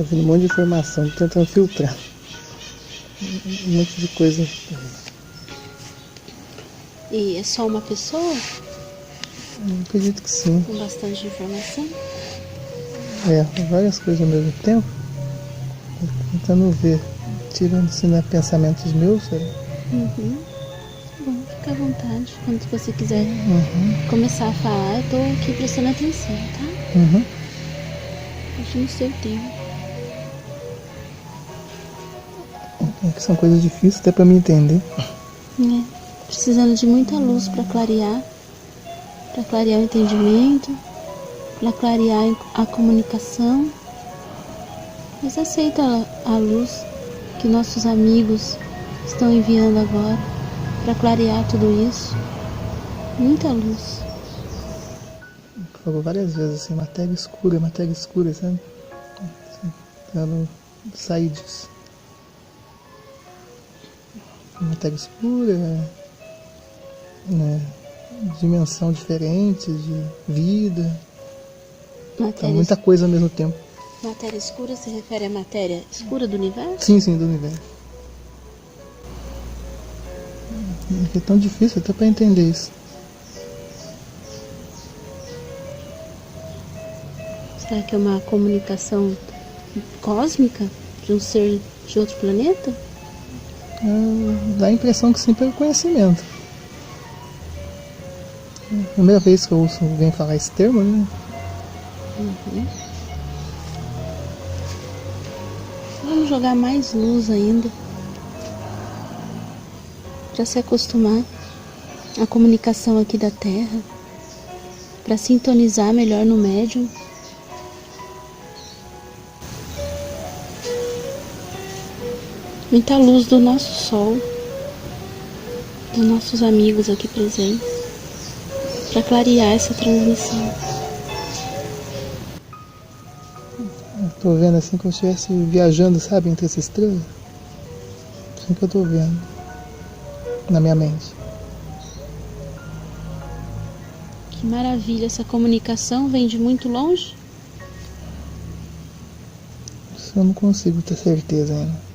Tá vindo um monte de informação, tô tentando filtrar. Um monte de coisa. E é só uma pessoa? Eu acredito que sim. Com bastante informação? É, várias coisas ao mesmo tempo. Tô tentando ver. Tirando se não é pensamentos meus, sabe? Uhum. Bom, fica à vontade. Quando você quiser começar a falar, eu tô aqui prestando atenção, tá? Uhum. Deixa no seu tempo. É que são coisas difíceis até pra me entender. Precisando de muita luz para clarear o entendimento, para clarear a comunicação. Mas aceita a luz que nossos amigos estão enviando agora para clarear tudo isso. Muita luz. Falou várias vezes assim, matéria escura, sabe? Assim, tentando sair disso. Matéria escura, né? Dimensão diferente de vida. Tá muita coisa ao mesmo tempo. Matéria escura se refere à matéria escura do universo? Sim, do universo. É tão difícil até pra entender isso. Será que é uma comunicação cósmica de um ser de outro planeta? Dá a impressão que sim, pelo conhecimento. É a primeira vez que eu ouço alguém falar esse termo, né? Vamos jogar mais luz ainda para se acostumar à comunicação aqui da Terra, para sintonizar melhor no médium. Muita luz do nosso sol, dos nossos amigos aqui presentes, para clarear essa transmissão. Eu tô vendo assim como se eu estivesse viajando, sabe, entre essas estrelas. Assim que eu tô vendo na minha mente. Que maravilha, essa comunicação vem de muito longe? Isso eu não consigo ter certeza ainda.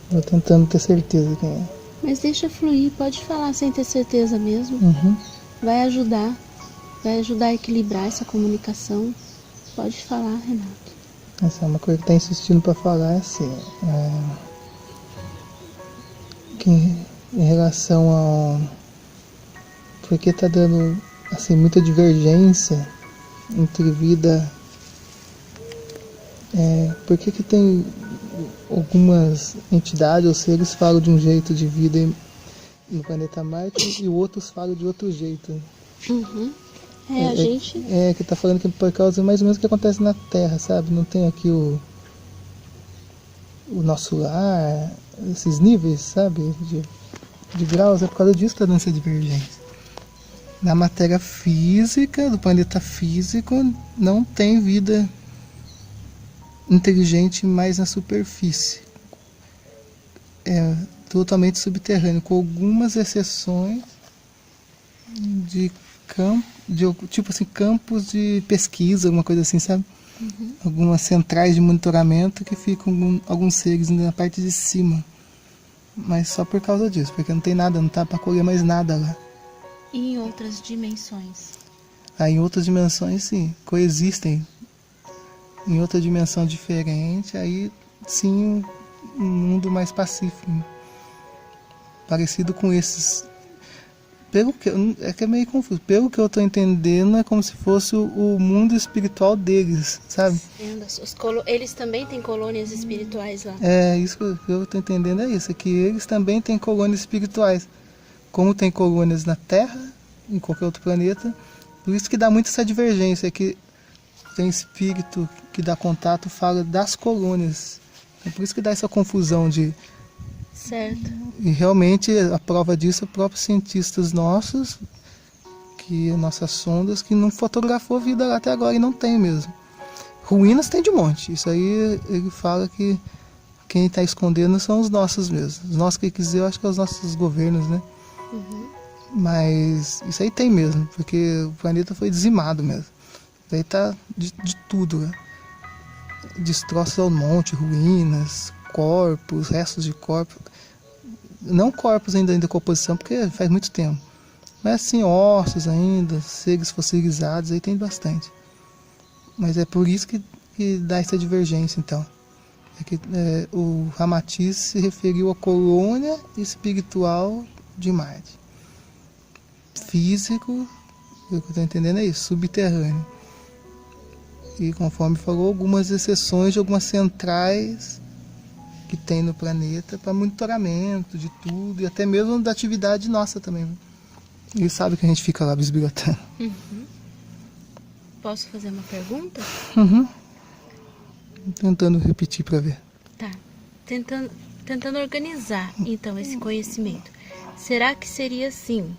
Tô tentando ter certeza quem é. Mas deixa fluir, pode falar sem ter certeza mesmo. Vai ajudar a equilibrar essa comunicação. Pode falar, Renato. Essa é uma coisa que tá insistindo pra falar, é assim, que em relação ao... Porque tá dando, assim, muita divergência entre vida... por que tem algumas entidades ou seres falam de um jeito de vida no planeta Marte e outros falam de outro jeito? A gente... que tá falando que por causa mais ou menos do que acontece na Terra, sabe? Não tem aqui o nosso lar, esses níveis, sabe? De graus, é por causa disso que tá dando essa divergência. Na matéria física, do planeta físico, não tem vida inteligente mais na superfície. É totalmente subterrâneo, com algumas exceções de tipo assim, campos de pesquisa, alguma coisa assim, sabe? Algumas centrais de monitoramento que ficam alguns seres na parte de cima. Mas só por causa disso, porque não tem nada, não tá para colher mais nada lá. E em outras dimensões? Em outras dimensões, sim, coexistem. Em outra dimensão diferente, aí sim, um mundo mais pacífico. Parecido com esses. É que é meio confuso. Pelo que eu tô entendendo, é como se fosse o mundo espiritual deles, sabe? Eles também têm colônias espirituais lá. Isso que eu tô entendendo é isso, é que eles também têm colônias espirituais. Como tem colônias na Terra, em qualquer outro planeta. Por isso que dá muito essa divergência, que tem espírito que dá contato, fala das colônias. É por isso que dá essa confusão de... Certo. E realmente a prova disso é próprios cientistas nossos, nossas sondas, que não fotografou vida lá até agora e não tem mesmo. Ruínas tem de monte. Isso aí ele fala que quem está escondendo são os nossos mesmo. Os nossos que quiser, eu acho que é os nossos governos, né? Mas isso aí tem mesmo, porque o planeta foi dizimado mesmo. Daí tá de tudo, né? destroços ao monte, ruínas, corpos, restos de corpos. Não corpos ainda em decomposição, porque faz muito tempo. Mas assim, ossos ainda, seres fossilizados, aí tem bastante. Mas é por isso que dá essa divergência, então. O Ramatiz se referiu à colônia espiritual de Marte. Físico, o que eu estou entendendo é isso, subterrâneo. E conforme falou, algumas exceções de algumas centrais que tem no planeta para monitoramento de tudo e até mesmo da atividade nossa também. Ele sabe que a gente fica lá bisbilhotando. Posso fazer uma pergunta? Tentando repetir para ver. Tá. Tentando organizar, então, esse conhecimento. Será que seria assim?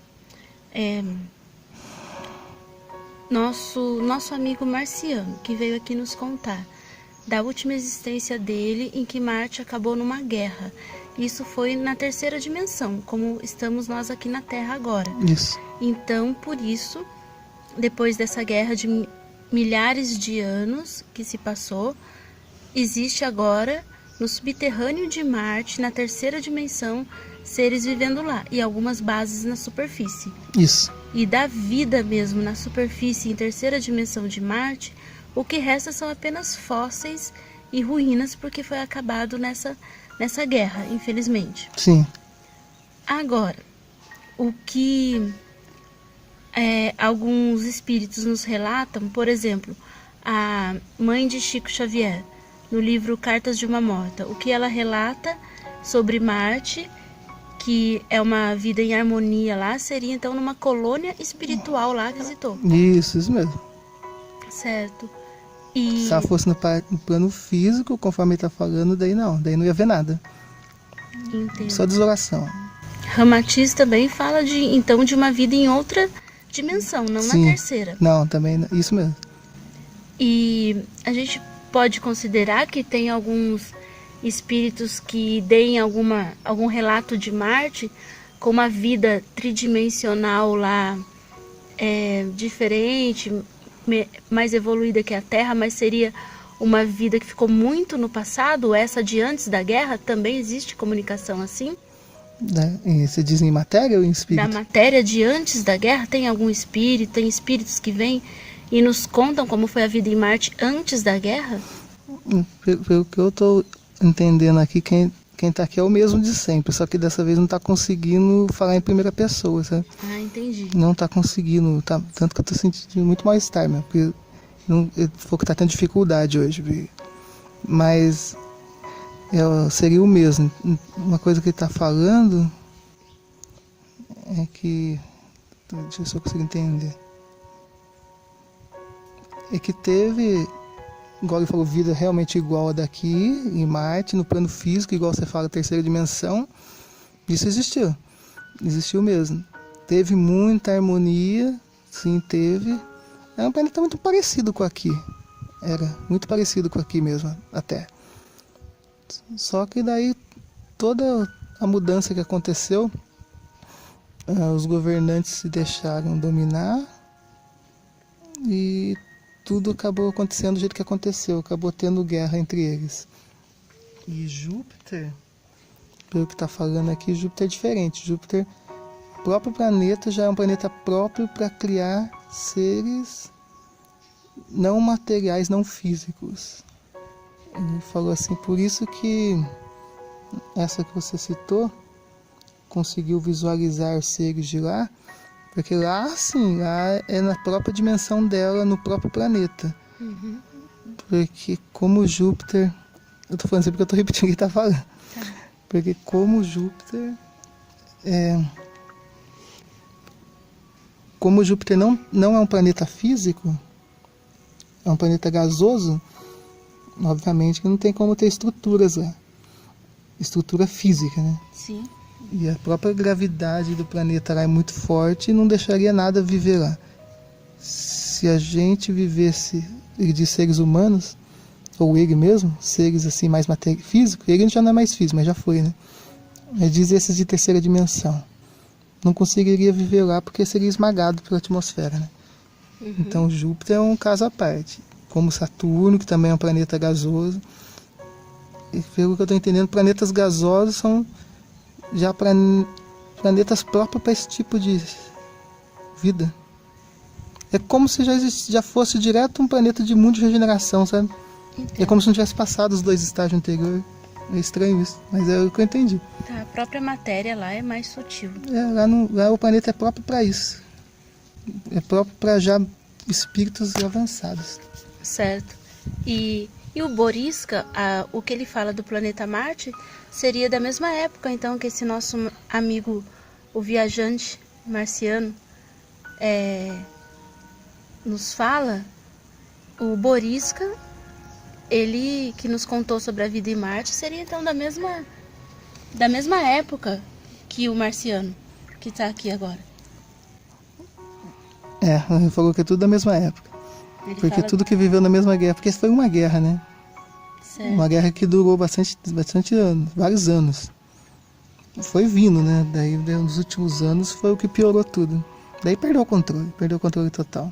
Nosso amigo Marciano, que veio aqui nos contar da última existência dele, em que Marte acabou numa guerra. Isso foi na terceira dimensão, como estamos nós aqui na Terra agora. Isso. Então, por isso, depois dessa guerra de milhares de anos que se passou, existe agora, no subterrâneo de Marte, na terceira dimensão, seres vivendo lá, e algumas bases na superfície. Isso. E da vida mesmo na superfície, em terceira dimensão de Marte, o que resta são apenas fósseis e ruínas, porque foi acabado nessa guerra, infelizmente. Sim. Agora, o que alguns espíritos nos relatam, por exemplo, a mãe de Chico Xavier, no livro Cartas de uma Morta, o que ela relata sobre Marte, que é uma vida em harmonia lá, seria então numa colônia espiritual lá que visitou. Isso mesmo. Certo. E... se ela fosse no plano físico, conforme ele está falando, daí não ia ver nada. Entendo. Só desolação. Ramatiz também fala de uma vida em outra dimensão, não Sim. na terceira. Não, também, isso mesmo. E a gente pode considerar que tem alguns espíritos que deem algum relato de Marte com uma vida tridimensional lá, diferente, mais evoluída que a Terra, mas seria uma vida que ficou muito no passado, essa de antes da guerra. Também existe comunicação assim? Você diz em matéria ou em espírito? Da matéria de antes da guerra, tem algum espírito, tem espíritos que vêm e nos contam como foi a vida em Marte antes da guerra? Pelo que eu estou entendendo aqui, quem está aqui é o mesmo de sempre, só que dessa vez não está conseguindo falar em primeira pessoa, sabe? Ah, entendi. Não está conseguindo, tanto que eu estou sentindo muito mal-estar, né? Porque ele falou que está tendo dificuldade hoje, mas seria o mesmo. Uma coisa que ele está falando é que, deixa eu ver se eu consigo entender, é que teve, igual ele falou, vida realmente igual a daqui, em Marte, no plano físico, igual você fala, terceira dimensão. Isso existiu mesmo. Teve muita harmonia, sim, teve. É um planeta muito parecido com aqui, era muito parecido com aqui mesmo, até. Só que daí, toda a mudança que aconteceu, os governantes se deixaram dominar e tudo acabou acontecendo do jeito que aconteceu, acabou tendo guerra entre eles. E Júpiter, pelo que está falando aqui, Júpiter é diferente. Júpiter, o próprio planeta, já é um planeta próprio para criar seres não materiais, não físicos. Ele falou assim, por isso que essa que você citou, conseguiu visualizar seres de lá, porque lá, sim, lá é na própria dimensão dela, no próprio planeta. Uhum. Porque como Júpiter, eu estou falando assim porque eu estou repetindo o que ele está falando. Tá. Porque como Júpiter não é um planeta físico, é um planeta gasoso, obviamente que não tem como ter estruturas lá. Estrutura física, né? Sim. E a própria gravidade do planeta lá é muito forte e não deixaria nada viver lá. Se a gente vivesse de seres humanos, ou ele mesmo, seres assim mais físicos, ele já não é mais físico, mas já foi, né? Mas diz esses de terceira dimensão. Não conseguiria viver lá porque seria esmagado pela atmosfera, né? Uhum. Então Júpiter é um caso à parte. como Saturno, que também é um planeta gasoso. E pelo que eu estou entendendo, planetas gasosos são já planetas próprios para esse tipo de vida. É como se já fosse direto um planeta de mundo de regeneração, sabe? Entendo. É como se não tivesse passado os 2 estágios anteriores. É estranho isso, mas é o que eu entendi. A própria matéria lá é mais sutil. Lá o planeta é próprio para isso. É próprio para já espíritos avançados. Certo. E o Borisca, o que ele fala do planeta Marte, seria da mesma época, então, que esse nosso amigo, o viajante marciano, nos fala. O Borisca, ele que nos contou sobre a vida em Marte, seria então da mesma época que o marciano, que está aqui agora. Ele falou que é tudo da mesma época. Ele Porque fala... tudo que viveu na mesma guerra, porque foi uma guerra, né? Certo. Uma guerra que durou bastante anos, vários anos. Foi vindo, né? Daí nos últimos anos foi o que piorou tudo. Daí perdeu o controle total.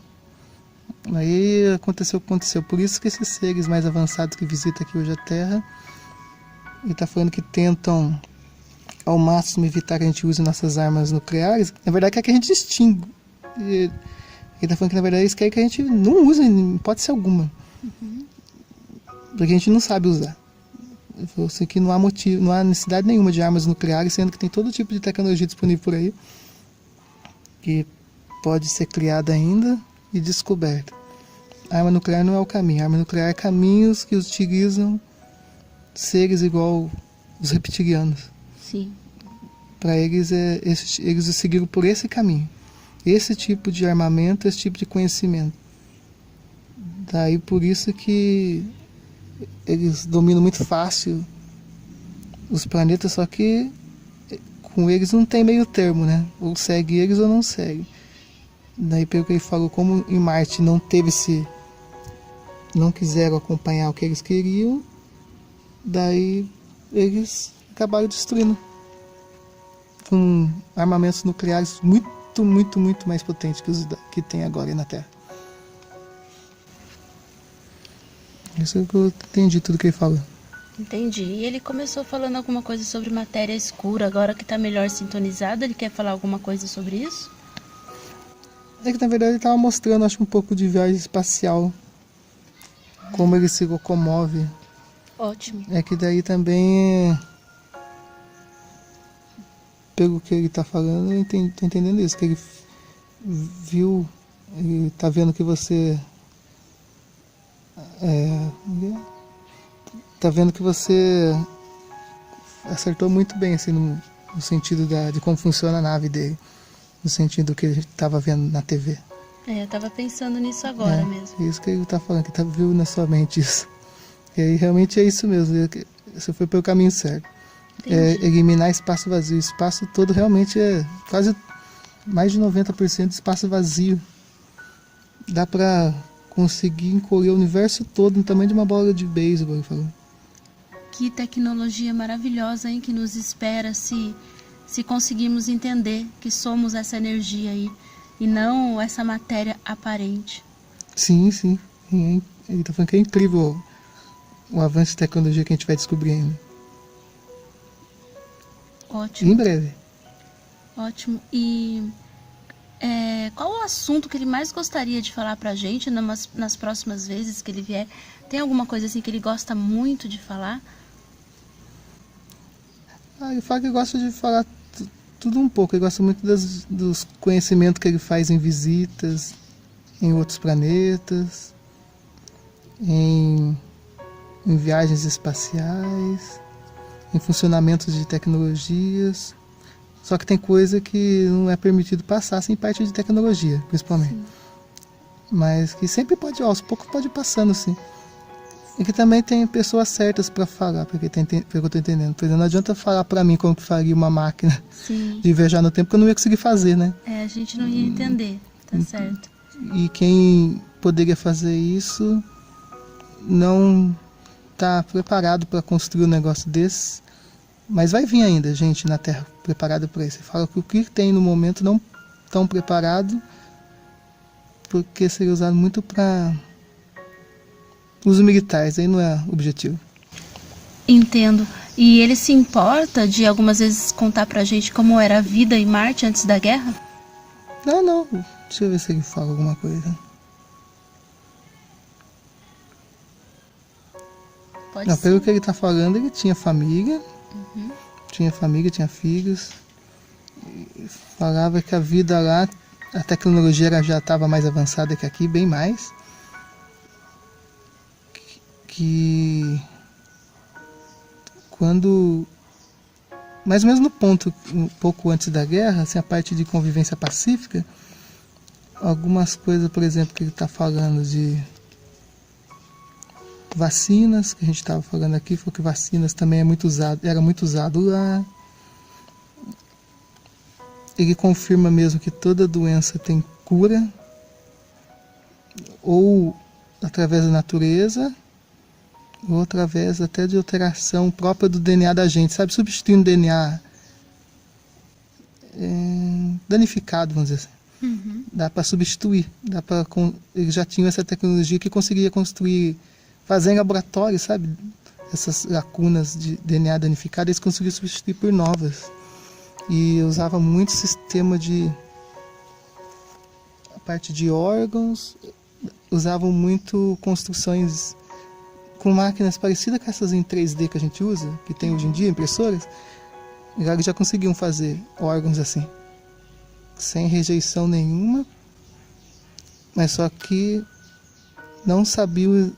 Aí aconteceu o que aconteceu. Por isso que esses seres mais avançados que visitam aqui hoje a Terra, ele está falando que tentam ao máximo evitar que a gente use nossas armas nucleares. Na verdade, quer que a gente extinga. Ele está falando que na verdade eles querem que a gente não use em hipótese alguma. Porque a gente não sabe usar. Ele falou assim que não há motivo, não há necessidade nenhuma de armas nucleares, sendo que tem todo tipo de tecnologia disponível por aí que pode ser criada ainda e descoberta. A arma nuclear não é o caminho. A arma nuclear é caminhos que utilizam seres igual os reptilianos. Sim. Para eles, eles seguiram por esse caminho. Esse tipo de armamento, esse tipo de conhecimento. Daí por isso que eles dominam muito fácil os planetas, só que com eles não tem meio termo, né? Ou segue eles ou não segue. Daí pelo que ele falou, como em Marte não quiseram acompanhar o que eles queriam, daí eles acabaram destruindo com armamentos nucleares muito mais potentes que os que tem agora na Terra. Isso é o que eu entendi tudo que ele falou. Entendi. E ele começou falando alguma coisa sobre matéria escura, agora que está melhor sintonizado, ele quer falar alguma coisa sobre isso? É que na verdade ele estava mostrando, acho, um pouco de viagem espacial, como ele se locomove. Ótimo. É que daí também, pelo que ele está falando, eu tô entendendo isso, que ele viu, ele está vendo que você tá vendo que você acertou muito bem, assim, no sentido de como funciona a nave dele, no sentido que ele estava vendo na TV. Eu tava pensando nisso agora mesmo. Isso que ele tá falando, que viu na sua mente isso. E aí realmente é isso mesmo, você foi pelo caminho certo. Eliminar espaço vazio. O espaço todo realmente é quase mais de 90% de espaço vazio. Dá pra conseguir encolher o universo todo no tamanho de uma bola de beisebol, ele falou. Que tecnologia maravilhosa, hein, que nos espera se conseguirmos entender que somos essa energia aí e não essa matéria aparente. Sim. Ele tá falando que é incrível o avanço de tecnologia que a gente vai descobrir ainda. Ótimo. Em breve. Ótimo. E qual o assunto que ele mais gostaria de falar pra gente nas próximas vezes que ele vier? Tem alguma coisa assim que ele gosta muito de falar? Ele fala que gosta de falar tudo um pouco. Ele gosta muito dos conhecimentos que ele faz em visitas, em outros planetas, em viagens espaciais, em funcionamentos de tecnologias. Só que tem coisa que não é permitido passar sem parte de tecnologia, principalmente. Sim. Mas que sempre pode, aos poucos pode ir passando, sim. E que também tem pessoas certas para falar, pelo que eu estou entendendo. Por exemplo, não adianta falar para mim como que faria uma máquina de viajar no tempo, que eu não ia conseguir fazer, né? A gente não ia entender, tá certo. E quem poderia fazer isso não está preparado para construir um negócio desse. Mas vai vir ainda gente na Terra preparada para isso. Ele fala que o que tem no momento não tão preparado, porque seria usado muito para uso militar, isso aí não é objetivo. Entendo. E ele se importa de algumas vezes contar pra gente como era a vida em Marte antes da guerra? Não. Deixa eu ver se ele fala alguma coisa. Pode Não, ser. pelo que ele tá falando, ele tinha família. Tinha família, tinha filhos. E falava que a vida lá, a tecnologia já estava mais avançada que aqui, bem mais. Que quando, mais ou menos no ponto, um pouco antes da guerra, assim, a parte de convivência pacífica, algumas coisas, por exemplo, que ele está falando de vacinas, que a gente estava falando aqui, foi que vacinas também era muito usado lá. Ele confirma mesmo que toda doença tem cura, ou através da natureza, ou através até de alteração própria do DNA da gente, sabe? Substituindo o DNA danificado, vamos dizer assim. Dá para substituir. Eles já tinham essa tecnologia que conseguia construir, fazer em laboratório, sabe? Essas lacunas de DNA danificado, eles conseguiam substituir por novas. E usava muito sistema de... a parte de órgãos, usavam muito construções com máquinas parecidas com essas em 3D que a gente usa, que tem hoje em dia, impressoras. Eles já conseguiam fazer órgãos assim, sem rejeição nenhuma, mas só que não sabiam...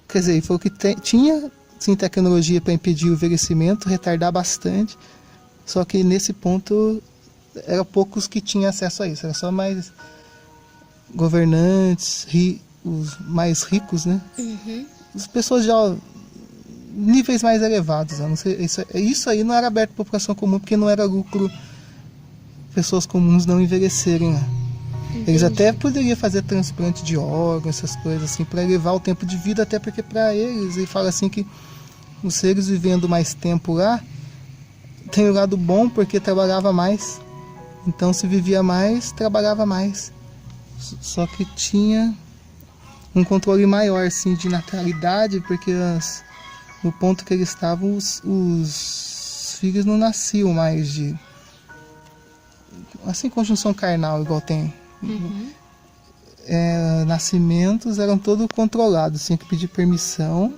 Quer dizer, foi o que tinha sim tecnologia para impedir o envelhecimento, retardar bastante, só que nesse ponto eram poucos que tinham acesso a isso, era só mais governantes, os mais ricos, né? As pessoas já níveis mais elevados, eu não sei, isso aí não era aberto à população comum, porque não era lucro pessoas comuns não envelhecerem lá. Eles até poderiam fazer transplante de órgãos, essas coisas assim, para elevar o tempo de vida, até porque para eles, ele fala assim que os seres vivendo mais tempo lá, tem o lado bom porque trabalhava mais. Então se vivia mais, trabalhava mais. Só que tinha um controle maior assim, de natalidade, porque no ponto que eles estavam, os filhos não nasciam mais de... assim, conjunção carnal, igual tem. Nascimentos eram todos controlados, tinha que pedir permissão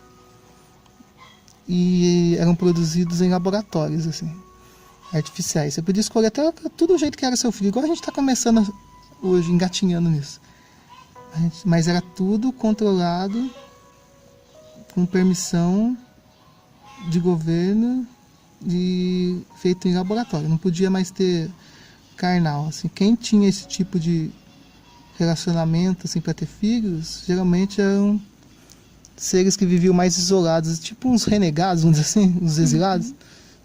e eram produzidos em laboratórios assim, artificiais. Você podia escolher até tudo o jeito que era seu filho, igual a gente está começando hoje, engatinhando nisso. Mas era tudo controlado com permissão de governo e feito em laboratório. Não podia mais ter carnal. Assim, quem tinha esse tipo de relacionamento assim, para ter filhos, geralmente eram seres que viviam mais isolados, tipo uns renegados, vamos dizer assim, uns exilados.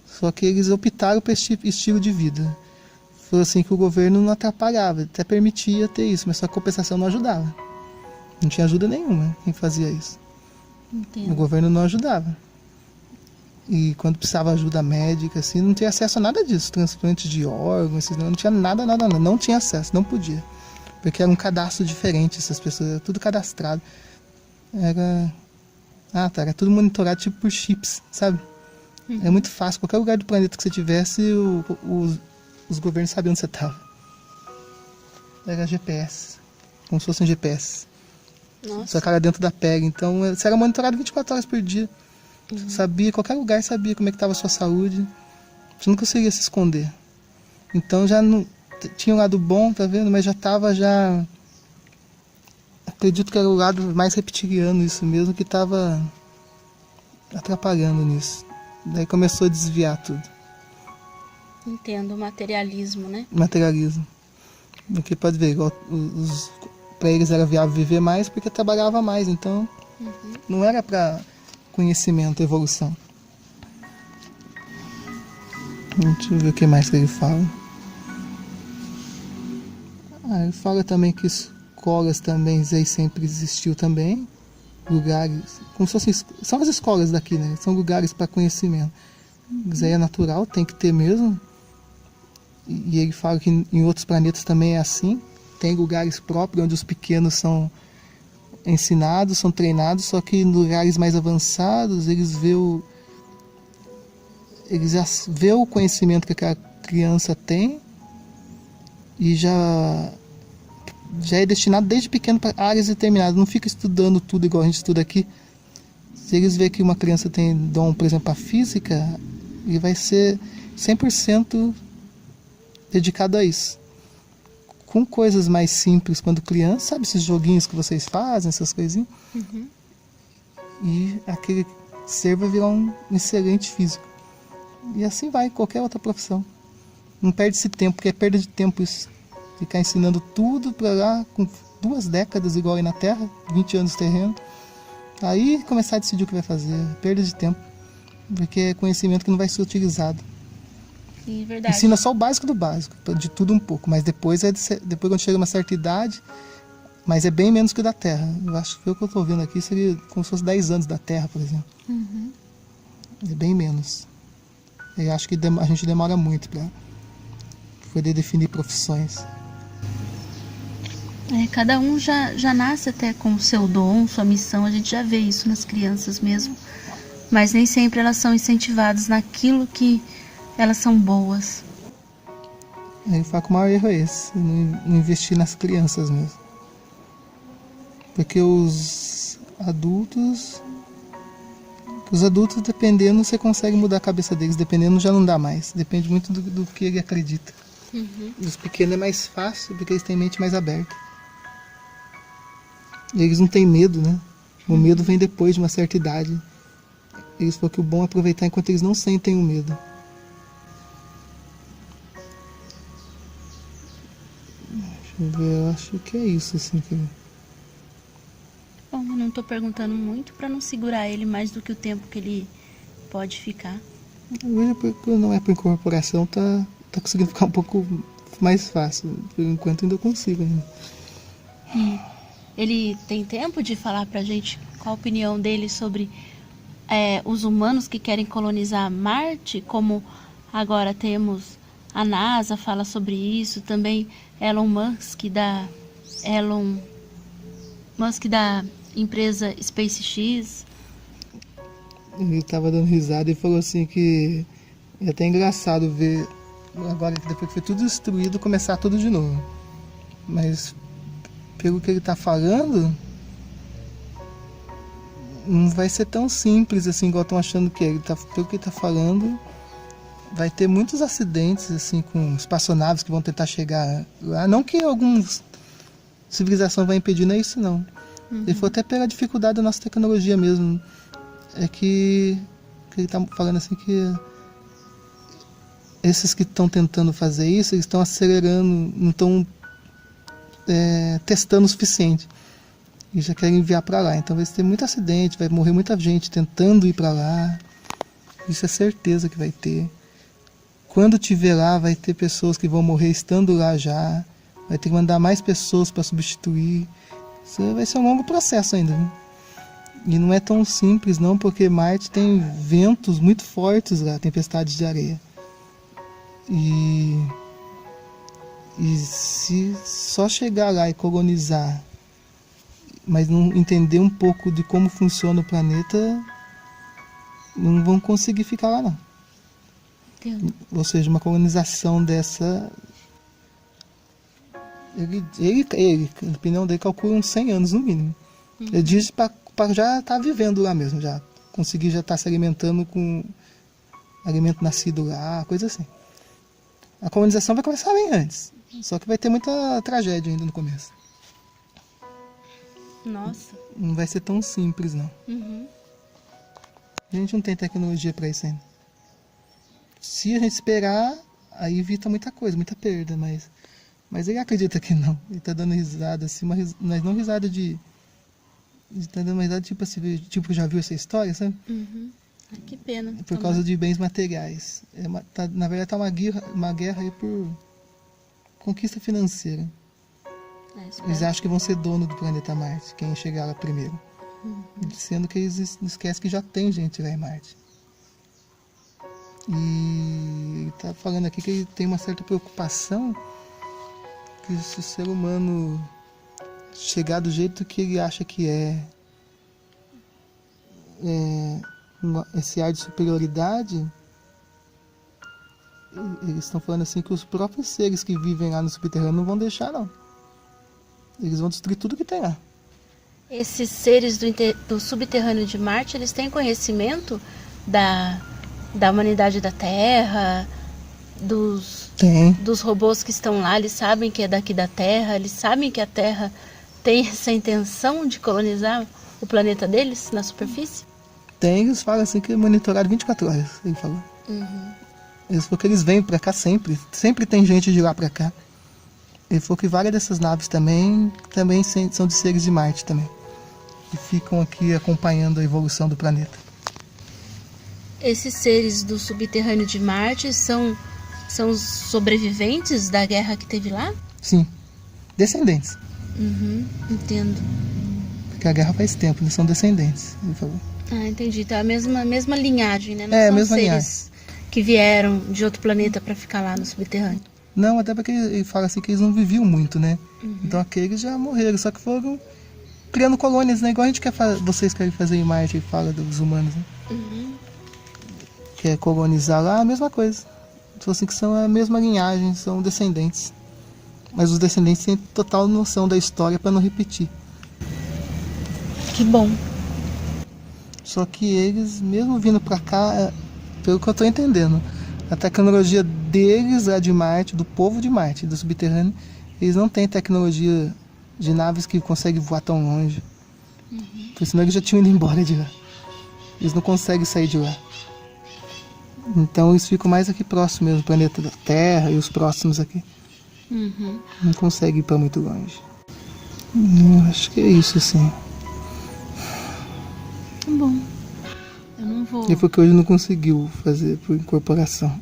Só que eles optaram por esse estilo de vida. Foi assim que o governo não atrapalhava, até permitia ter isso, mas só que a compensação não ajudava. Não tinha ajuda nenhuma quem fazia isso. Entendo. O governo não ajudava. E quando precisava ajuda médica, assim, não tinha acesso a nada disso. Transplante de órgãos, não tinha nada. Não tinha acesso, não podia. Porque era um cadastro diferente, essas pessoas, era tudo cadastrado. Era tudo monitorado tipo por chips, sabe? É muito fácil, qualquer lugar do planeta que você tivesse, os governos sabiam onde você estava. Era GPS, como se fosse um GPS. Nossa. Só que era dentro da pele, então você era monitorado 24 horas por dia. Sabia, qualquer lugar sabia como é que estava a sua saúde. Você não conseguia se esconder. Então já não tinha um lado bom, tá vendo? Mas já estava acredito que era o lado mais reptiliano isso mesmo, que estava atrapalhando nisso. Daí começou a desviar tudo. Entendo, o materialismo, né? Materialismo. Porque pode ver, igual para eles era viável viver mais porque trabalhava mais, então não era para conhecimento, evolução. Deixa eu ver o que mais que ele fala. Ele fala também que escolas também aí sempre existiu também. Lugares, como se fossem, são as escolas daqui, né? São lugares para conhecimento. Isso aí é natural, tem que ter mesmo. E ele fala que em outros planetas também é assim. Tem lugares próprios onde os pequenos são ensinados, são treinados, só que em lugares mais avançados eles já vê o conhecimento que aquela criança tem e já é destinado desde pequeno para áreas determinadas, não fica estudando tudo igual a gente estuda aqui. Se eles verem que uma criança tem dom, por exemplo, a física, ele vai ser 100% dedicado a isso. Com coisas mais simples, quando criança, sabe esses joguinhos que vocês fazem, essas coisinhas? Uhum. E aquele ser vai virar um excelente físico. E assim vai, qualquer outra profissão. Não perde esse tempo, porque é perda de tempo isso. Ficar ensinando tudo para lá, com 2 décadas igual aí na Terra, 20 anos de terreno. Aí começar a decidir o que vai fazer, perda de tempo. Porque é conhecimento que não vai ser utilizado. Sim, verdade. Ensina só o básico do básico, de tudo um pouco. Mas depois quando chega uma certa idade, mas é bem menos que o da Terra. Eu acho que o que eu estou vendo aqui seria como se fosse 10 anos da Terra, por exemplo. Uhum. É bem menos. Eu acho que a gente demora muito para poder definir profissões. Cada um já nasce até com o seu dom, sua missão, a gente já vê isso nas crianças mesmo. Mas nem sempre elas são incentivadas naquilo que elas são boas. Eu falo que o maior erro é esse, não investir nas crianças mesmo. Porque os adultos, dependendo, você consegue mudar a cabeça deles, dependendo já não dá mais. Depende muito do que ele acredita. Uhum. E os pequenos é mais fácil, porque eles têm mente mais aberta. E eles não têm medo, né? O medo vem depois de uma certa idade. Eles falam que o bom é aproveitar enquanto eles não sentem o medo. Deixa eu ver, eu acho que é isso, assim, que... Bom, eu não estou perguntando muito para não segurar ele mais do que o tempo que ele pode ficar. Hoje, porque não é por incorporação, tá conseguindo ficar um pouco mais fácil. Por enquanto ainda consigo ainda. Ele tem tempo de falar pra gente qual a opinião dele sobre os humanos que querem colonizar Marte, como agora temos a NASA fala sobre isso, também Elon Musk da empresa SpaceX. Ele estava dando risada e falou assim que é até engraçado ver agora, depois que foi tudo destruído, começar tudo de novo. Mas pelo que ele está falando, não vai ser tão simples assim, igual estão achando que é. Pelo que ele está falando, vai ter muitos acidentes assim, com espaçonaves que vão tentar chegar lá. Não que alguma civilização vai impedir, não é isso não. Ele falou até pela dificuldade da nossa tecnologia mesmo. É que ele está falando assim que esses que estão tentando fazer isso, eles estão acelerando, não estão testando o suficiente. E já querem enviar para lá. Então vai ter muito acidente, vai morrer muita gente tentando ir para lá. Isso é certeza que vai ter. Quando tiver lá, vai ter pessoas que vão morrer estando lá já. Vai ter que mandar mais pessoas para substituir. Isso vai ser um longo processo ainda, viu? E não é tão simples não, porque Marte tem ventos muito fortes lá, tempestades de areia. E se só chegar lá e colonizar, mas não entender um pouco de como funciona o planeta, não vão conseguir ficar lá não. Entendo. Ou seja, uma colonização dessa... Ele, na opinião dele, calcula uns 100 anos no mínimo. Ele diz para já estar vivendo lá mesmo, já conseguir já estar se alimentando com alimento nascido lá, coisa assim. A colonização vai começar bem antes, só que vai ter muita tragédia ainda no começo. Nossa. Não vai ser tão simples, não. Uhum. A gente não tem tecnologia para isso ainda. Se a gente esperar, aí evita muita coisa, muita perda, mas ele acredita que não. Ele tá dando risada assim, mas não risada de... Ele tá dando uma risada tipo assim, tipo, já viu essa história, sabe? Uhum. Ai, que pena. Por causa de bens materiais. Na verdade tá uma guerra aí por conquista financeira. Eles acham que vão ser dono do planeta Marte, quem chegar lá primeiro. Sendo que eles esquecem que já tem gente lá em Marte. E ele tá falando aqui que ele tem uma certa preocupação que se o ser humano chegar do jeito que ele acha que esse ar de superioridade, eles estão falando assim que os próprios seres que vivem lá no subterrâneo não vão deixar, não. Eles vão destruir tudo que tem lá. Esses seres do subterrâneo de Marte, eles têm conhecimento da humanidade da Terra, dos robôs que estão lá, eles sabem que é daqui da Terra, eles sabem que a Terra tem essa intenção de colonizar o planeta deles na superfície? Tem, eles falam assim que é monitorado 24 horas, ele falou. Eles falaram que eles vêm pra cá sempre tem gente de lá pra cá. Ele falou que várias dessas naves também são de seres de Marte também. E ficam aqui acompanhando a evolução do planeta. Esses seres do subterrâneo de Marte são os sobreviventes da guerra que teve lá? Sim, descendentes. Entendo. Porque a guerra faz tempo, eles são descendentes, ele falou. Ah, entendi. Então a mesma linhagem, né? Não É, a são mesma seres que vieram de outro planeta para ficar lá no subterrâneo. Não, até porque ele fala assim que eles não viviam muito, né? Então aqueles já morreram, só que foram criando colônias, né? Igual a gente vocês querem fazer em Marte, ele fala dos humanos, né? Quer colonizar lá, a mesma coisa. Então assim que são a mesma linhagem, são descendentes. Mas os descendentes têm total noção da história para não repetir. Que bom. Só que eles, mesmo vindo para cá, pelo que eu estou entendendo, a tecnologia deles lá de Marte, do povo de Marte, do subterrâneo, eles não têm tecnologia de naves que conseguem voar tão longe. Porque senão eles já tinham ido embora de lá. Eles não conseguem sair de lá. Então eles ficam mais aqui próximo mesmo, do planeta da Terra e os próximos aqui. Não conseguem ir para muito longe. Acho que é isso, assim. Tá bom. Eu não vou. E foi que hoje não conseguiu fazer por incorporação.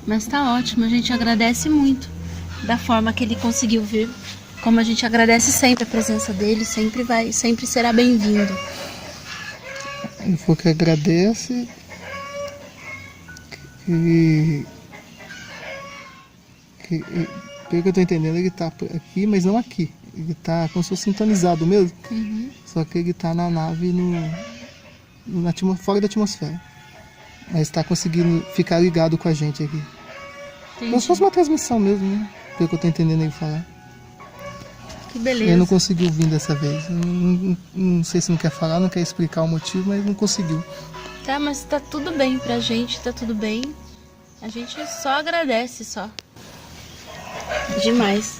Mas tá ótimo, a gente agradece muito da forma que ele conseguiu vir. Como a gente agradece sempre a presença dele, sempre será bem-vindo. Ele falou que agradece pelo que eu tô entendendo, ele tá aqui, mas não aqui. Ele tá como se fosse sintonizado mesmo. Só que ele tá na nave fora da atmosfera. Mas tá conseguindo ficar ligado com a gente aqui. Como se fosse uma transmissão mesmo, né? Pelo que eu tô entendendo ele falar. Que beleza. Ele não conseguiu vir dessa vez. Não sei se não quer falar, não quer explicar o motivo, mas não conseguiu. Tá, mas tá tudo bem pra gente, tá tudo bem. A gente só agradece, só. Demais.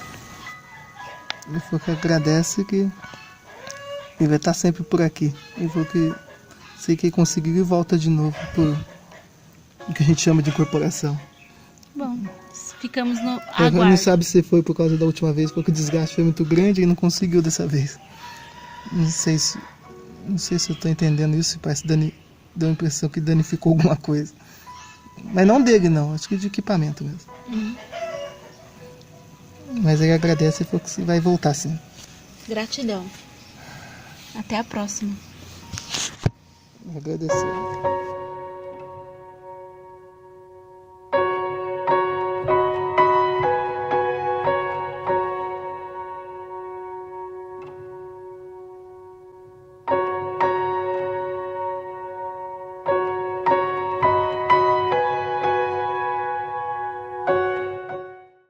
Ele falou que agradece que ele vai estar sempre por aqui. Ele falou que sei que ele conseguiu e volta de novo por o que a gente chama de incorporação. Bom, ficamos no Ele não aguardo. sabe se foi por causa da última vez, porque o desgaste foi muito grande e não conseguiu dessa vez. Não sei se eu estou entendendo isso, parece que deu a impressão que danificou alguma coisa. Mas não dele não, acho que de equipamento mesmo. Mas ele agradece e falou que vai voltar sim. Gratidão. Até a próxima. Agradecer.